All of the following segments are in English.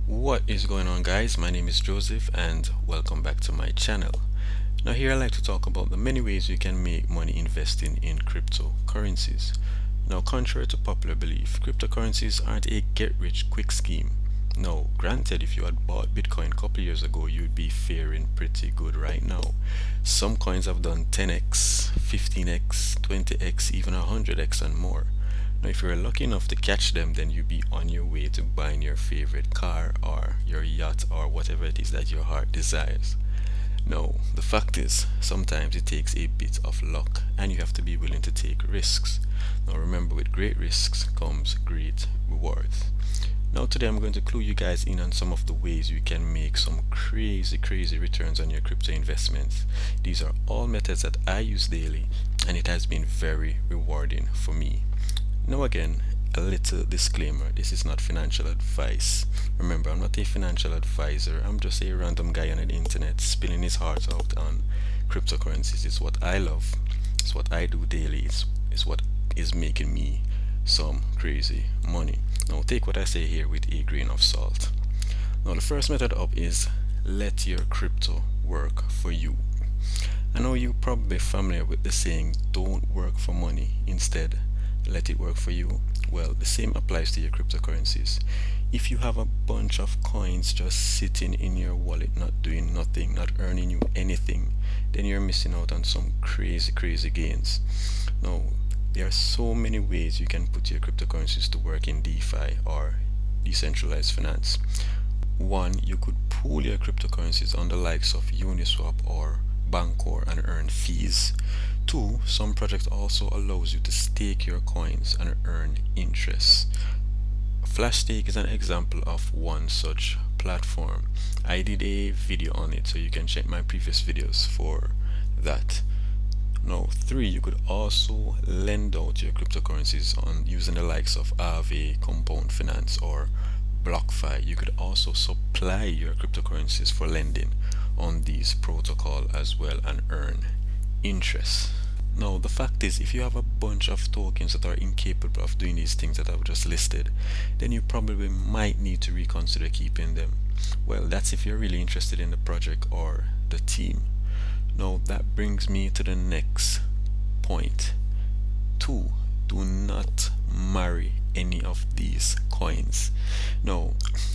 What is going on, guys? My name is Joseph and welcome back to my channel. Now here I like to talk about the many ways you can make money investing in cryptocurrencies. Now, contrary to popular belief, cryptocurrencies aren't a get rich quick scheme. No, granted, if you had bought Bitcoin a couple years ago, you'd be faring pretty good right now. Some coins have done 10x, 15x, 20x, even 100x and more. Now, if you're lucky enough to catch them, then you'll be on your way to buying your favorite car or your yacht or whatever it is that your heart desires. No, the fact is, sometimes it takes a bit of luck and you have to be willing to take risks. Now, remember, with great risks comes great rewards. Now, today I'm going to clue you guys in on some of the ways you can make some crazy returns on your crypto investments. These are all methods that I use daily and it has been very rewarding for me. Now again, a little disclaimer, this is not financial advice. Remember, I'm not a financial advisor, I'm just a random guy on the internet spilling his heart out on cryptocurrencies. It's what I love, it's what I do daily, it's what is making me some crazy money. Now take what I say here with a grain of salt. Now the first method up is let your crypto work for you. I know you're probably familiar with the saying, don't work for money, instead let it work for you. Well, the same applies to your cryptocurrencies. If you have a bunch of coins just sitting in your wallet, not doing nothing, not earning you anything, then you're missing out on some crazy gains. Now, there are so many ways you can put your cryptocurrencies to work in DeFi or decentralized finance. One, you could pool your cryptocurrencies on the likes of Uniswap or Bancor and earn fees. Two, some project also allows you to stake your coins and earn interest. Flash Stake is an example of one such platform. I did a video on it, so you can check my previous videos for that. Now, three, you could also lend out your cryptocurrencies on using the likes of Aave, Compound Finance, or BlockFi. You could also supply your cryptocurrencies for lending on these protocol as well and earn interest. Now, the fact is, if you have a bunch of tokens that are incapable of doing these things that I've just listed, then you probably might need to reconsider keeping them. Well, that's if you're really interested in the project or the team. Now, that brings me to the next point. Two, do not marry any of these coins. Now,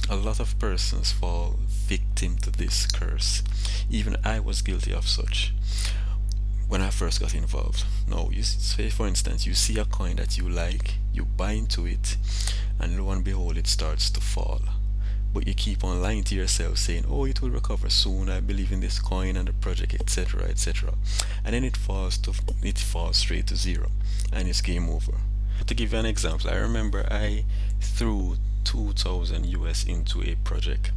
a lot of persons fall victim to this curse. Even I was guilty of such when I first got involved. Now, you say for instance, you see a coin that you like, you buy into it, and lo and behold, it starts to fall. But you keep on lying to yourself saying, oh, it will recover soon, I believe in this coin and the project, etc. And then it falls straight to zero and it's game over. To give you an example, I remember I threw 2000 US into a project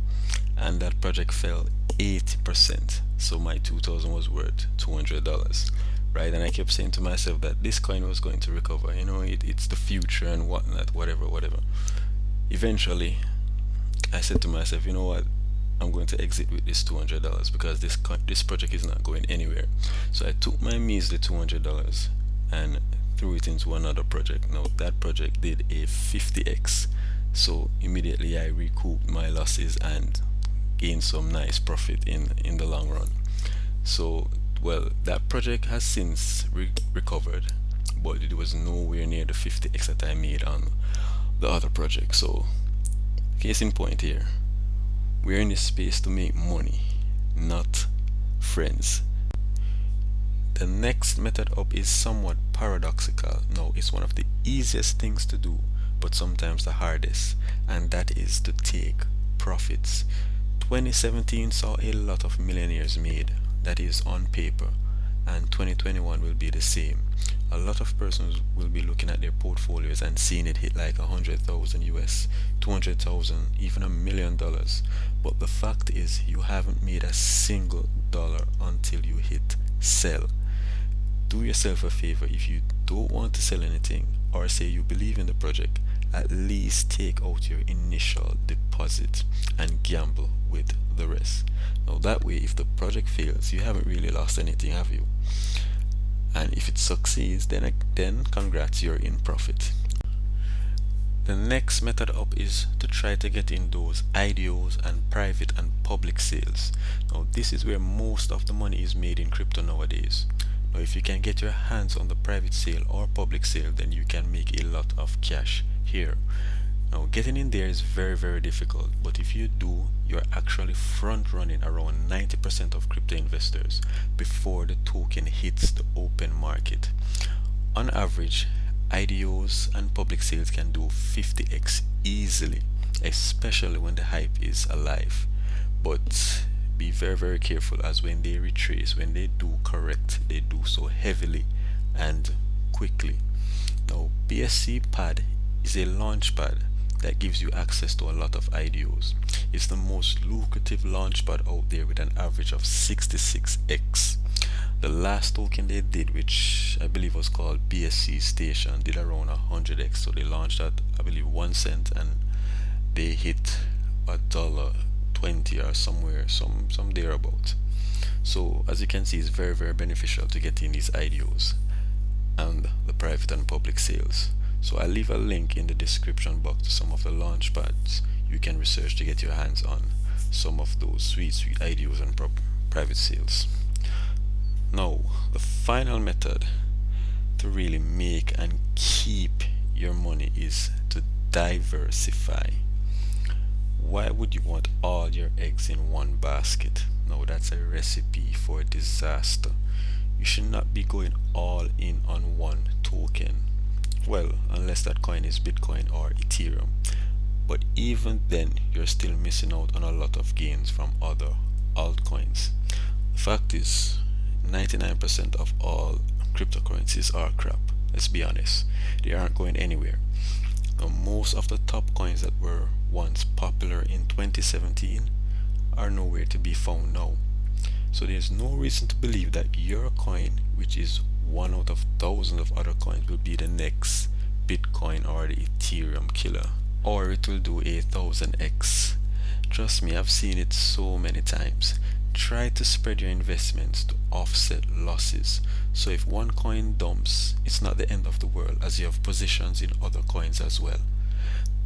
and that project fell 80%. So my 2000 was worth $200, right? And I kept saying to myself that this coin was going to recover, it's the future and whatnot, whatever. Eventually, I said to myself, you know what? I'm going to exit with this $200 because this project is not going anywhere. So I took my measly $200 and threw it into another project. Now that project did a 50x. So immediately I recouped my losses and gained some nice profit in the long run. So, well, that project has since recovered, but it was nowhere near the 50x that I made on the other project. So, case in point here, we're in this space to make money, not friends. The next method up is somewhat paradoxical. Now, it's one of the easiest things to do, but sometimes the hardest, and that is to take profits. 2017 saw a lot of millionaires made, that is on paper, and 2021 will be the same. A lot of persons will be looking at their portfolios and seeing it hit like 100,000 US, 200,000, even $1 million. But the fact is, you haven't made a single dollar until you hit sell. Do yourself a favor, if you don't want to sell anything or say you believe in the project, at least take out your initial deposit and gamble with the rest. Now that way, if the project fails, you haven't really lost anything, have you? And if it succeeds, then congrats, you're in profit. The next method up is to try to get in those IDOs and private and public sales. Now this is where most of the money is made in crypto nowadays. Now if you can get your hands on the private sale or public sale, then you can make a lot of cash here. Now getting in there is very difficult, but if you do, you're actually front running around 90% of crypto investors before the token hits the open market. On average, IDOs and public sales can do 50x easily, especially when the hype is alive. But be very careful, as when they retrace, when they do correct, they do so heavily and quickly. Now, BSC pad is a launch pad that gives you access to a lot of IDOs. It's the most lucrative launch pad out there with an average of 66x. The last token they did, which I believe was called BSC Station, did around 100x. So they launched at, I believe, 1 cent, and they hit $1.20 or somewhere, some thereabout. So as you can see, it's very beneficial to get in these IDOs and the private and public sales. So I'll leave a link in the description box to some of the launch pads you can research to get your hands on some of those sweet IDOs and private sales. Now, the final method to really make and keep your money is to diversify. Why would you want all your eggs in one basket? No, that's a recipe for disaster. You should not be going all in on one token. Well, unless that coin is Bitcoin or Ethereum. But even then, you're still missing out on a lot of gains from other altcoins. The fact is, 99% of all cryptocurrencies are crap. Let's be honest. They aren't going anywhere. Now, most of the top coins that were once popular in 2017 are nowhere to be found now. So there's no reason to believe that your coin, which is one out of thousands of other coins, will be the next Bitcoin or the Ethereum killer, or it will do 1000x. Trust me, I've seen it so many times. Try to spread your investments to offset losses. So if one coin dumps, it's not the end of the world, as you have positions in other coins as well.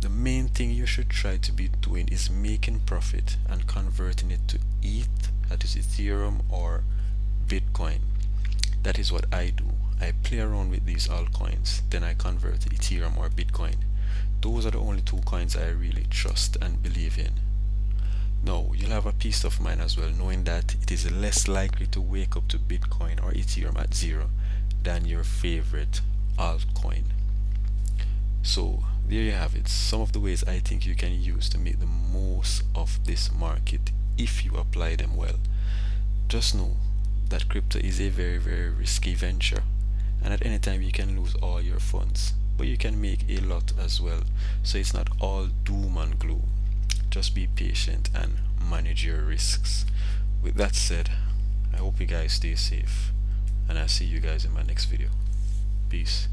The main thing you should try to be doing is making profit and converting it to ETH, that is Ethereum, or Bitcoin. That is what I do. I play around with these altcoins, then I convert to Ethereum or Bitcoin. Those are the only two coins I really trust and believe in. Now, you'll have a peace of mind as well, knowing that it is less likely to wake up to Bitcoin or Ethereum at zero than your favorite altcoin. So, there you have it, some of the ways I think you can use to make the most of this market if you apply them well. Just know that crypto is a very risky venture, and at any time you can lose all your funds, but you can make a lot as well. So it's not all doom and gloom. Just be patient and manage your risks. With that said, I hope you guys stay safe, and I'll see you guys in my next video. Peace.